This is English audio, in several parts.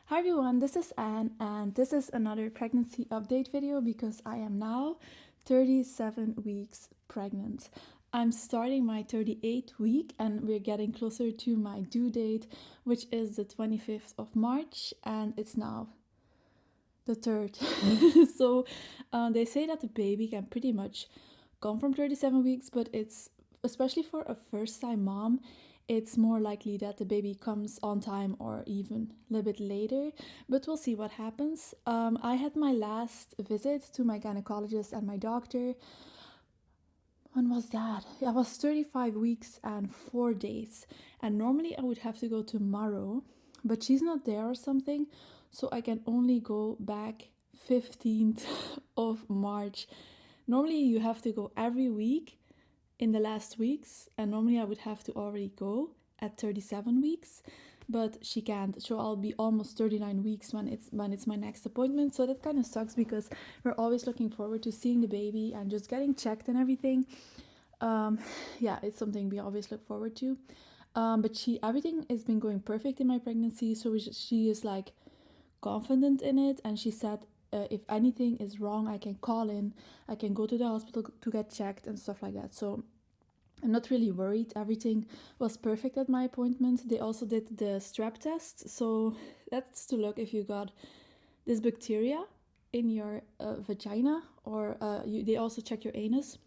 Hi everyone, this is Anne, and this is another pregnancy update video because I am now 37 weeks pregnant. I'm starting my 38th week and we're getting closer to my due date, which is the 25th of March, and it's now the 3rd. So they say that the baby can pretty much come from 37 weeks, but it's especially for a first time mom, it's more likely that the baby comes on time or even a little bit later, but we'll see what happens. I had my last visit to my gynecologist and my doctor. When was that? Yeah, I was 35 weeks and 4 days, and normally I would have to go tomorrow, but she's not there or something, so I can only go back 15th of March. Normally you have to go every week in the last weeks, and normally I would have to already go at 37 weeks, but she can't, so I'll be almost 39 weeks when it's my next appointment. So that kind of sucks because we're always looking forward to seeing the baby and just getting checked and everything. Yeah, it's something we always look forward to. But everything has been going perfect in my pregnancy, so she is like confident in it, and she said if anything is wrong I can call in, I can go to the hospital to get checked and stuff like that. So I'm not really worried. Everything was perfect at my appointment. They also did the strep test, so that's to look if you got this bacteria in your vagina, or they also check your anus.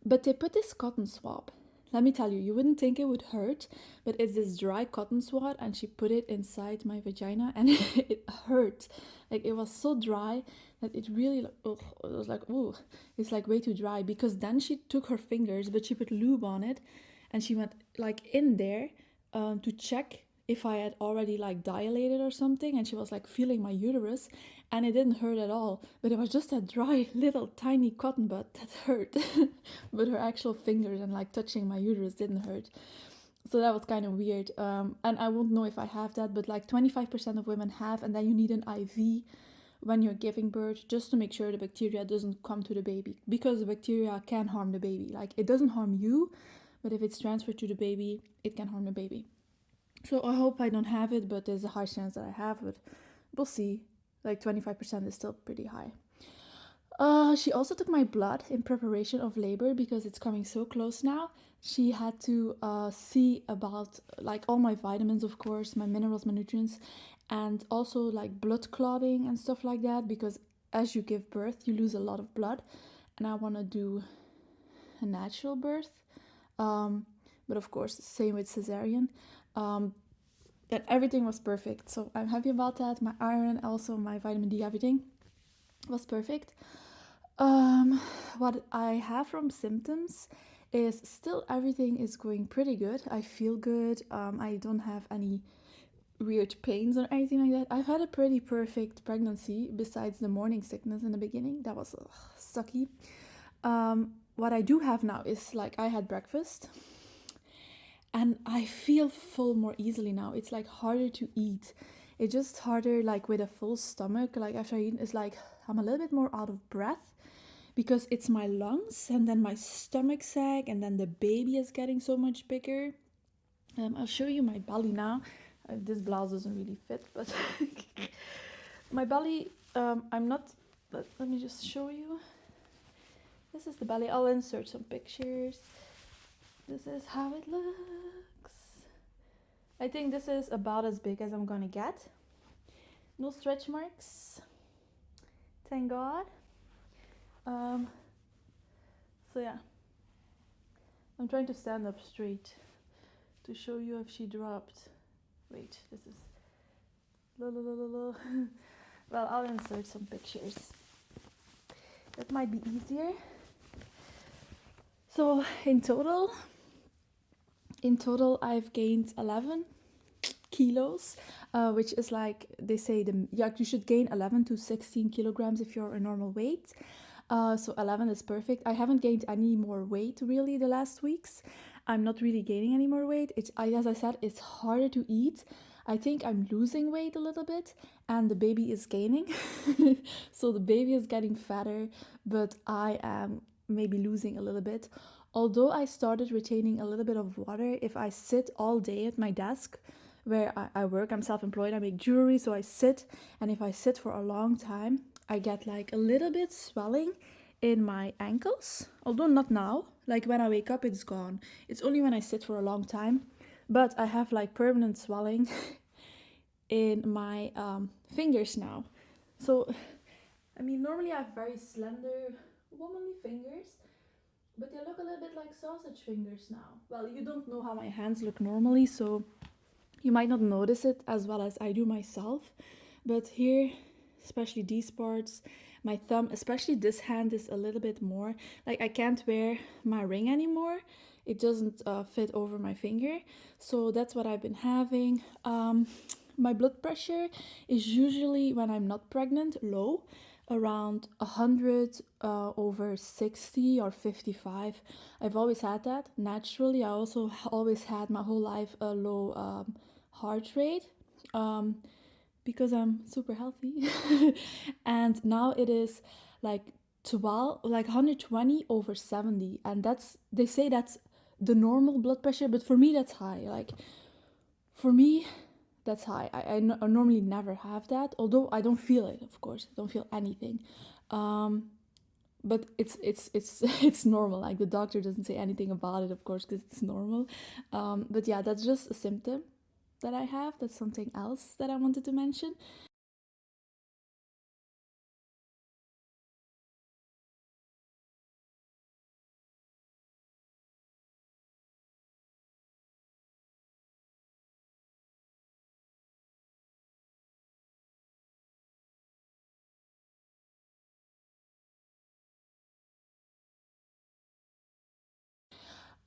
But they put this cotton swab. Let me tell you, you wouldn't think it would hurt, but it's this dry cotton swab, and she put it inside my vagina, and it hurt. Like, it was so dry that it really, it was like, ooh, it's like way too dry. Because then she took her fingers, but she put lube on it, and she went like in there to check if I had already like dilated or something, and she was like feeling my uterus, and it didn't hurt at all, but it was just a dry little tiny cotton bud that hurt. But her actual fingers and like touching my uterus didn't hurt, so that was kind of weird. And I won't know if I have that, but like 25% of women have, and then you need an IV when you're giving birth just to make sure the bacteria doesn't come to the baby, because the bacteria can harm the baby. Like, it doesn't harm you, but if it's transferred to the baby, it can harm the baby. So I hope I don't have it, but there's a high chance that I have it. We'll see. Like 25% is still pretty high. She also took my blood in preparation of labor because it's coming so close now. She had to see about like all my vitamins, of course, my minerals, my nutrients, and also like blood clotting and stuff like that, because as you give birth, you lose a lot of blood, and I want to do a natural birth. But of course, same with cesarean. That everything was perfect, so I'm happy about that. My iron, also my vitamin D, everything was perfect. What I have from symptoms is still everything is going pretty good. I feel good. I don't have any weird pains or anything like that. I've had a pretty perfect pregnancy besides the morning sickness in the beginning. That was sucky. What I do have now is like I had breakfast and I feel full more easily now. It's like harder to eat. It's just harder like with a full stomach. Like after I eat, it's like I'm a little bit more out of breath because it's my lungs and then my stomach sag, and then the baby is getting so much bigger. I'll show you my belly now. This blouse doesn't really fit, but my belly, I'm not, let me just show you. This is the belly. I'll insert some pictures. This is how it looks. I think this is about as big as I'm gonna get. No stretch marks. Thank God. So yeah. I'm trying to stand up straight to show you if she dropped. Wait, this is... Well, I'll insert some pictures. That might be easier. So in total I've gained 11 kilos, which is like they say you should gain 11 to 16 kilograms if you're a normal weight. So 11 is perfect. I haven't gained any more weight really the last weeks. I'm not really gaining any more weight. As I said, it's harder to eat. I think I'm losing weight a little bit and the baby is gaining. So the baby is getting fatter, but I am maybe losing a little bit. Although I started retaining a little bit of water if I sit all day at my desk, where I work. I'm self-employed, I make jewelry, so I sit, and if I sit for a long time, I get like a little bit swelling in my ankles, although not now. Like when I wake up, it's gone. It's only when I sit for a long time, but I have like permanent swelling in my fingers now. So I mean, normally I have very slender womanly fingers, but they look a little bit like sausage fingers now. Well, you don't know how my hands look normally, so you might not notice it as well as I do myself. But here, especially these parts, my thumb, especially this hand, is a little bit more like I can't wear my ring anymore. It doesn't fit over my finger. So that's what I've been having. My blood pressure is usually, when I'm not pregnant, low, around 100 over 60 or 55. I've always had that naturally. I also always had my whole life a low heart rate, because I'm super healthy. And now it is like 12, like 120 over 70, and that's, they say that's the normal blood pressure, but for me that's high. Like for me that's high. I normally never have that, although I don't feel it, of course. I don't feel anything. But it's it's normal. Like the doctor doesn't say anything about it, of course, because it's normal. But yeah, that's just a symptom that I have. That's something else that I wanted to mention.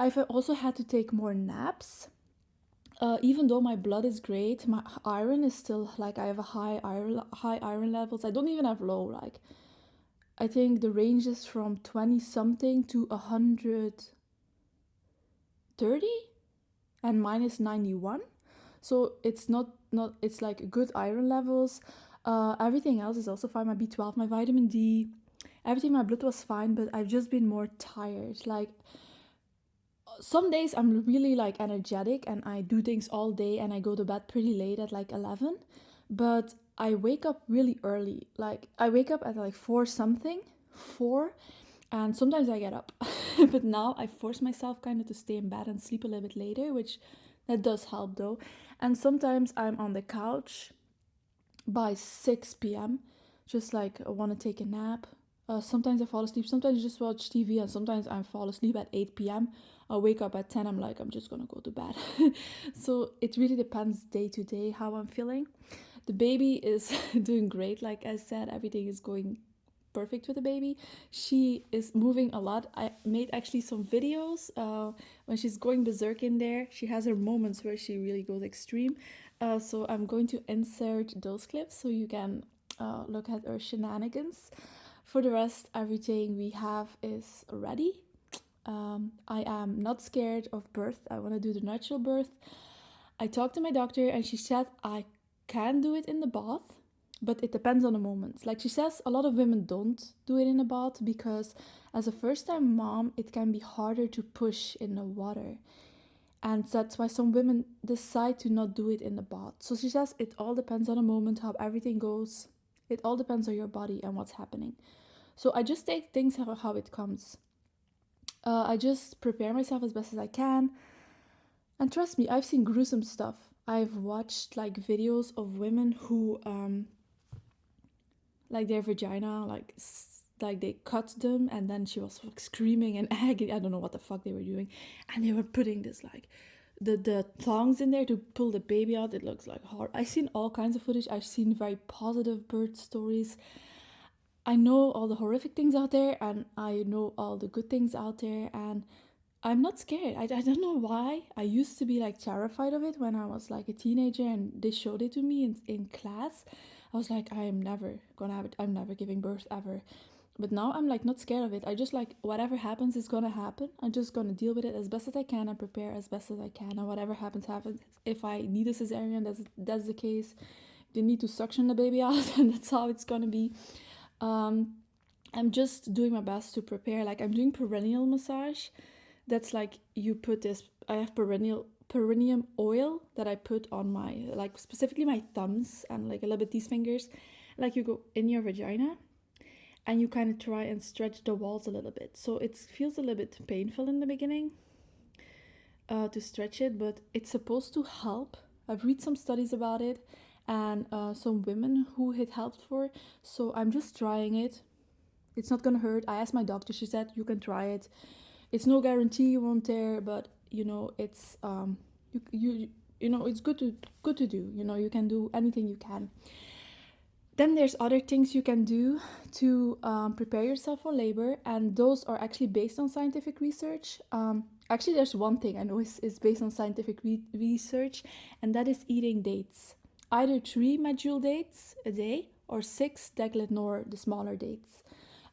I've also had to take more naps. Even though my blood is great, my iron is still like, I have a high iron levels. I don't even have low. Like I think the range is from 20 something to 130, and mine is 91. So it's not it's like good iron levels. Everything else is also fine. My B12, my vitamin D, everything. My blood was fine, but I've just been more tired. Like some days I'm really like energetic and I do things all day and I go to bed pretty late at like 11, but I wake up really early. Like I wake up at like 4 something, 4, and sometimes I get up. But now I force myself kind of to stay in bed and sleep a little bit later, which that does help though. And sometimes I'm on the couch by 6 p.m. just like I want to take a nap. Sometimes I fall asleep, sometimes I just watch TV, and sometimes I fall asleep at 8 p.m. I wake up at 10, I'm like, I'm just gonna go to bed. So it really depends day to day how I'm feeling. The baby is doing great. Like I said, everything is going perfect with the baby. She is moving a lot. I made actually some videos when she's going berserk in there. She has her moments where she really goes extreme. So I'm going to insert those clips so you can look at her shenanigans. For the rest, everything we have is ready. I am not scared of birth. I want to do the natural birth. I talked to my doctor and she said I can do it in the bath, but it depends on the moment. Like she says, a lot of women don't do it in the bath because as a first-time mom, it can be harder to push in the water. And that's why some women decide to not do it in the bath. So she says it all depends on the moment, how everything goes. It all depends on your body and what's happening. So I just take things how it comes. I just prepare myself as best as I can. And trust me, I've seen gruesome stuff. I've watched like videos of women who like their vagina, like they cut them, and then she was like screaming and agony. I don't know what the fuck they were doing, and they were putting this like the thongs in there to pull the baby out. It looks like hard. I've seen all kinds of footage. I've seen very positive birth stories. I know all the horrific things out there, and I know all the good things out there, and I'm not scared. I don't know why. I used to be like terrified of it when I was like a teenager and they showed it to me in class. I was like, I am never gonna have it. I'm never giving birth ever. But now I'm like not scared of it. I just like whatever happens is gonna happen. I'm just gonna deal with it as best as I can and prepare as best as I can. And whatever happens, happens. If I need a cesarean, that's the case. They need to suction the baby out, and that's how it's gonna be. I'm just doing my best to prepare. Like I'm doing perineal massage. That's like you put this. I have perineum oil that I put on my, like specifically my thumbs and like a little bit these fingers. Like you go in your vagina and you kind of try and stretch the walls a little bit. So it feels a little bit painful in the beginning to stretch it, but it's supposed to help. I've read some studies about it and some women who it helped for. So I'm just trying it. It's not gonna hurt. I asked my doctor, she said you can try it. It's no guarantee you won't tear, but you know it's you know it's good to do. You know, you can do anything you can. Then there's other things you can do to prepare yourself for labor, and those are actually based on scientific research. Actually, there's one thing I know is based on scientific research, and that is eating dates. Either 3 medjool dates a day or 6 deglet nor, the smaller dates.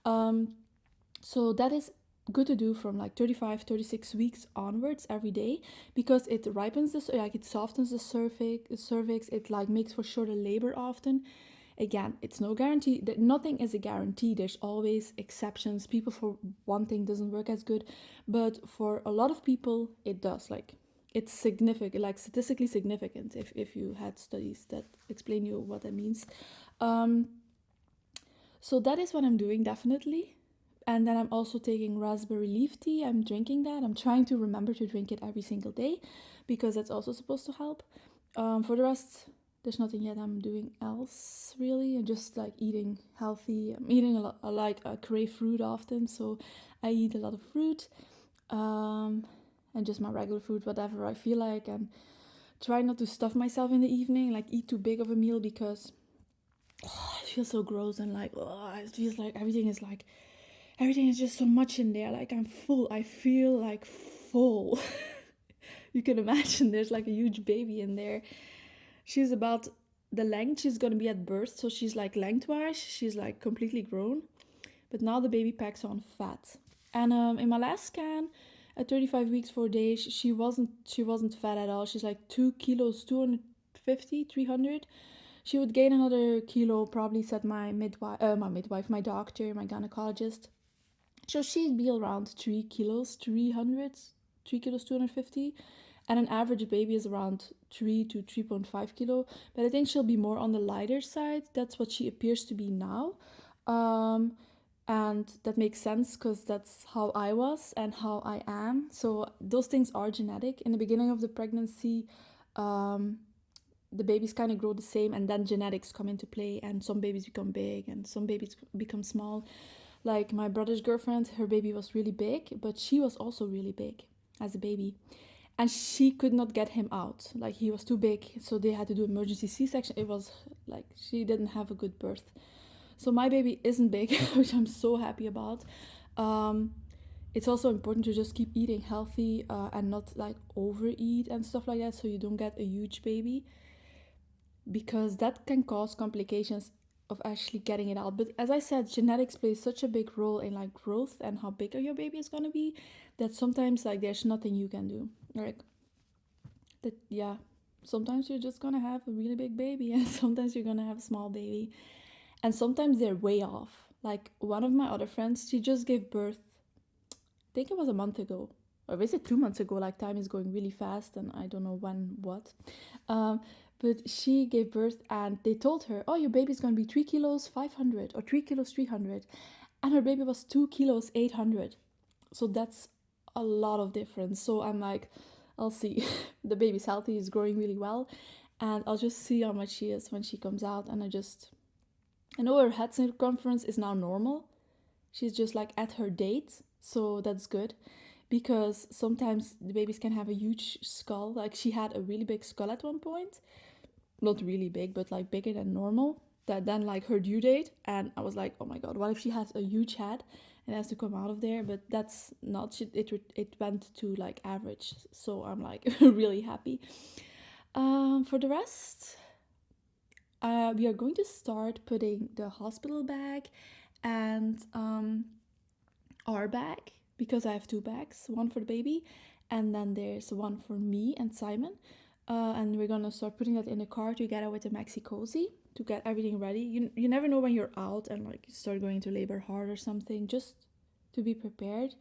So that is good to do from like 35, 36 weeks onwards every day, because it ripens the, like it softens the cervix, it like makes for shorter labor often. Again, it's no guarantee, that nothing is a guarantee. There's always exceptions. People, for one thing, doesn't work as good, but for a lot of people it does. Like it's significant, like statistically significant, if you had studies that explain you what that means. So that is what I'm doing, definitely. And then I'm also taking raspberry leaf tea. I'm drinking that. I'm trying to remember to drink it every single day, because that's also supposed to help. For the rest, there's nothing yet I'm doing else really. I'm just like eating healthy. I'm eating a lot. I crave fruit often, so I eat a lot of fruit, and just my regular food, whatever I feel like, and try not to stuff myself in the evening, like eat too big of a meal, because it feels so gross, and like it feels like everything is just so much in there. Like I'm full. I feel like full. You can imagine there's like a huge baby in there. She's about the length she's gonna be at birth, so she's like lengthwise, she's like completely grown. But now the baby packs on fat. And in my last scan, at 35 weeks 4 days, she wasn't fat at all. She's like 2 kilos, 250, 300. She would gain another kilo, probably, said my doctor, my gynecologist. So she'd be around 3 kilos, 300, 3 kilos, 250. And an average baby is around 3 to 3.5 kilo. But I think she'll be more on the lighter side. That's what she appears to be now. And that makes sense, because that's how I was and how I am. So those things are genetic. In the beginning of the pregnancy, the babies kind of grow the same, and then genetics come into play, and some babies become big and some babies become small. Like my brother's girlfriend, her baby was really big, but she was also really big as a baby. And she could not get him out. Like he was too big, so they had to do emergency C-section. It was like she didn't have a good birth. So my baby isn't big, which I'm so happy about. It's also important to just keep eating healthy and not like overeat and stuff like that, so you don't get a huge baby, because that can cause complications of actually getting it out. But as I said, genetics plays such a big role in like growth and how big your baby is gonna be, that sometimes like there's nothing you can do. Like that, yeah. Sometimes you're just gonna have a really big baby, and sometimes you're gonna have a small baby, and sometimes they're way off. Like one of my other friends, she just gave birth, I think it was a month ago, or was it 2 months ago? Like time is going really fast, and I don't know when what. But she gave birth, and they told her, oh, your baby's gonna be 3 kilos 500 or 3 kilos 300, and her baby was 2 kilos 800. So that's a lot of difference. So I'm like, I'll see. The baby's healthy, he's growing really well, and I'll just see how much she is when she comes out. And I know her head circumference is now normal. She's just like at her date, so that's good, because sometimes the babies can have a huge skull. Like she had a really big skull at one point, not really big, but like bigger than normal, that then like her due date. And I was like, oh my god, what if she has a huge head and has to come out of there? But that's not, it went to like average, so I'm like really happy. For the rest, we are going to start putting the hospital bag and our bag, because I have 2 bags, one for the baby, and then there's one for me and Simon. And we're gonna start putting that in the car together with the maxi cozy to get everything ready. You never know when you're out and like you start going into labor hard or something, just to be prepared.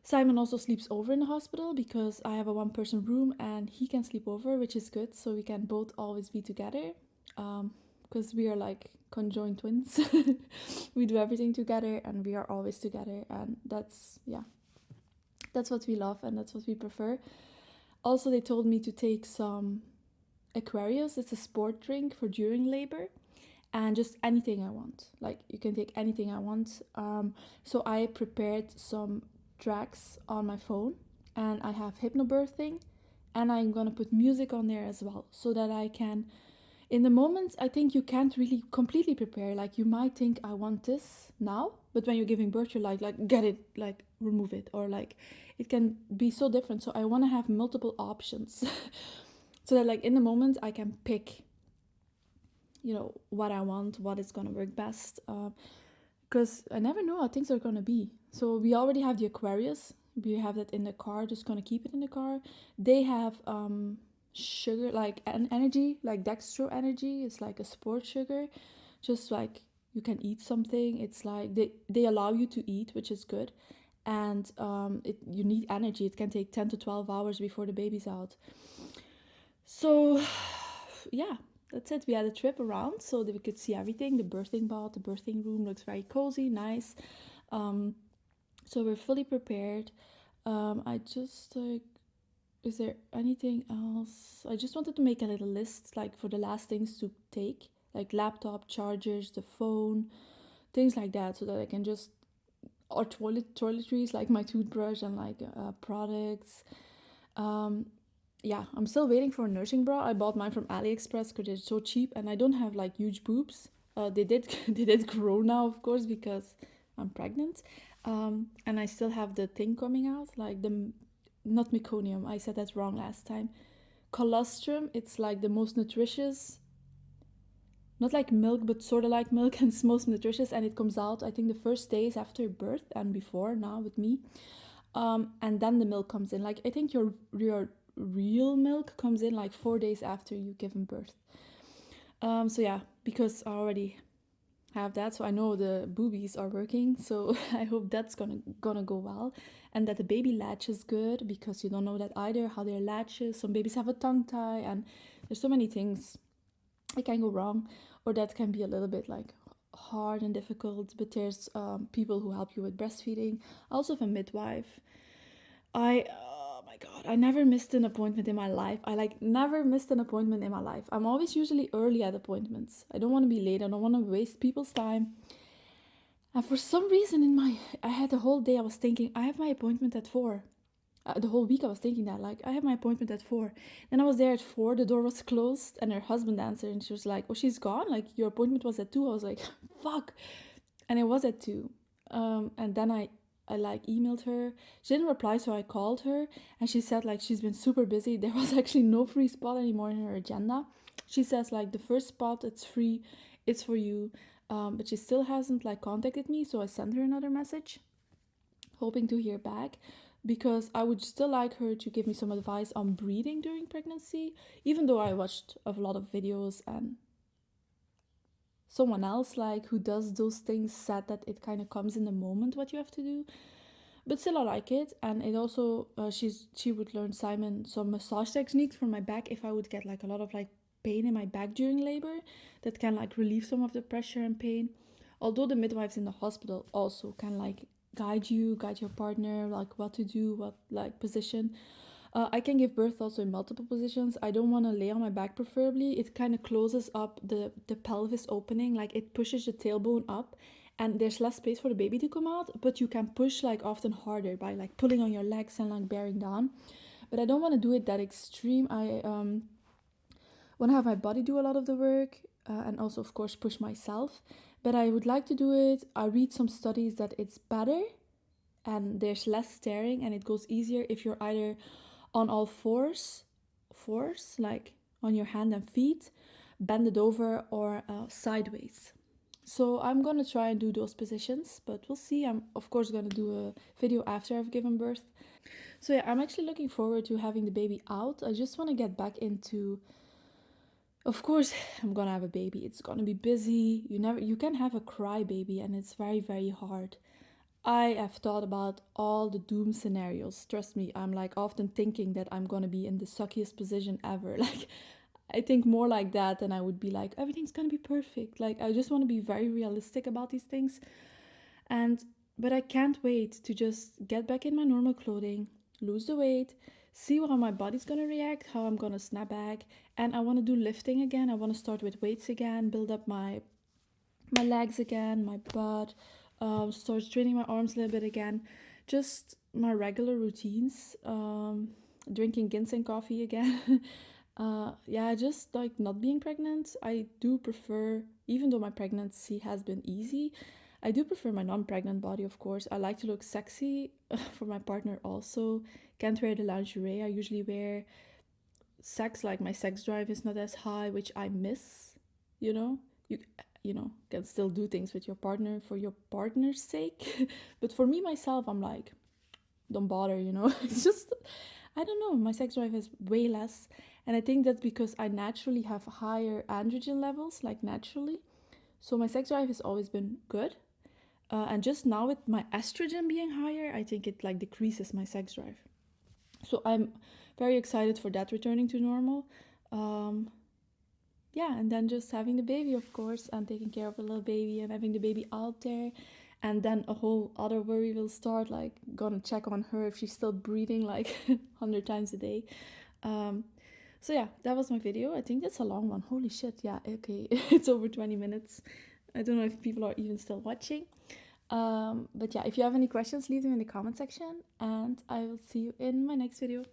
Simon also sleeps over in the hospital because I have a one-person room and he can sleep over, which is good. So we can both always be together. Because we are like conjoined twins. We do everything together and we are always together. And that's, yeah, that's what we love and that's what we prefer. Also, they told me to take some Aquarius. It's a sport drink for during labor. And just anything I want. Like, you can take anything I want. So I prepared some tracks on my phone and I have hypnobirthing and I'm gonna put music on there as well so that I can, in the moment, I think you can't really completely prepare. Like, you might think I want this now, but when you're giving birth, you're like get it, like remove it, or like it can be so different. So I want to have multiple options so that like in the moment I can pick, you know, what I want, what is gonna work best. Because I never know how things are gonna be. So we already have the Aquarius. We have that in the car. Just gonna keep it in the car. They have sugar, like an energy, like dextro energy. It's like a sport sugar. Just like you can eat something. It's like they allow you to eat, which is good. And you need energy. It can take 10 to 12 hours before the baby's out. So yeah, that's it. We had a trip around so that we could see everything. The birthing bath, the birthing room looks very cozy, nice. So we're fully prepared. I just like, is there anything else? I just wanted to make a little list, like for the last things to take, like laptop, chargers, the phone, things like that, so that I can just, or toiletries, like my toothbrush and like products. Um, yeah, I'm still waiting for a nursing bra. I bought mine from AliExpress because they're so cheap, and I don't have like huge boobs. They did they did grow now, of course, because I'm pregnant, and I still have the thing coming out, like the not meconium. I said that wrong last time. Colostrum. It's like the most nutritious, not like milk, but sort of like milk, and it's most nutritious, and it comes out I think the first days after birth and before now with me. And then the milk comes in. Like I think your real milk comes in like 4 days after you've given birth. So yeah, because I already have that, so I know the boobies are working. So I hope that's gonna go well, and that the baby latch is good because you don't know that either how their latches. Some babies have a tongue tie, and there's so many things that can go wrong, or that can be a little bit like hard and difficult. But there's people who help you with breastfeeding. I also have a midwife. Oh my god, I never missed an appointment in my life. I like never missed an appointment in my life. I'm always usually early at appointments. I don't want to be late. I don't want to waste people's time. And for some reason I had the whole day I was thinking I have my appointment at 4. The whole week I was thinking that like I have my appointment at 4. Then I was there at 4. The door was closed and her husband answered and she was like, "Oh, she's gone. Like your appointment was at 2." I was like, "Fuck." And it was at 2. And then I like emailed her. She didn't reply, so I called her and she said like she's been super busy. There was actually no free spot anymore in her agenda. She says like the first spot it's free, it's for you. But she still hasn't like contacted me, so I sent her another message, hoping to hear back, because I would still like her to give me some advice on breathing during pregnancy, even though I watched a lot of videos and someone else like who does those things said that it kind of comes in the moment what you have to do. But still I like it. And it also she would learn Simon some massage techniques for my back if I would get like a lot of like pain in my back during labor, that can like relieve some of the pressure and pain. Although the midwives in the hospital also can like guide your partner, like what to do, what like position. I can give birth also in multiple positions. I don't want to lay on my back preferably. It kind of closes up the pelvis opening, like it pushes the tailbone up and there's less space for the baby to come out, but you can push like often harder by like pulling on your legs and like bearing down. But I don't want to do it that extreme. I want to have my body do a lot of the work, and also of course push myself. But I would like to do it. I read some studies that it's better and there's less staring and it goes easier if you're either on all fours, like on your hand and feet, bended over, or sideways. So I'm gonna try and do those positions, but we'll see. I'm of course gonna do a video after I've given birth. So yeah, I'm actually looking forward to having the baby out. I just want to get back into, of course, I'm gonna have a baby. It's gonna be busy. You can have a cry baby and it's very, very hard. I have thought about all the doom scenarios. Trust me, I'm like often thinking that I'm gonna be in the suckiest position ever. Like, I think more like that than I would be like, everything's gonna be perfect. Like, I just wanna be very realistic about these things. And, but I can't wait to just get back in my normal clothing, lose the weight, see how my body's gonna react, how I'm gonna snap back. And I wanna do lifting again. I wanna start with weights again, build up my legs again, my butt, start training my arms a little bit again. Just my regular routines, drinking ginseng coffee again. Yeah, just like not being pregnant. I do prefer, even though my pregnancy has been easy, I do prefer my non-pregnant body, of course. I like to look sexy for my partner also. Can't wear the lingerie I usually wear. Sex, like my sex drive is not as high, which I miss, you know. You can still do things with your partner for your partner's sake. But for me myself, I'm like, don't bother, It's just, I don't know, my sex drive is way less. And I think that's because I naturally have higher androgen levels, like naturally. So my sex drive has always been good. And just now with my estrogen being higher, I think it like decreases my sex drive. So I'm very excited for that returning to normal. Um, yeah, and then just having the baby, of course, and taking care of the little baby and having the baby out there. And then a whole other worry will start, like gonna check on her if she's still breathing like 100 times a day. Um, so yeah, that was my video. I think that's a long one. Holy shit, yeah, okay, it's over 20 minutes. I don't know if people are even still watching. But yeah, if you have any questions, leave them in the comment section, and I will see you in my next video.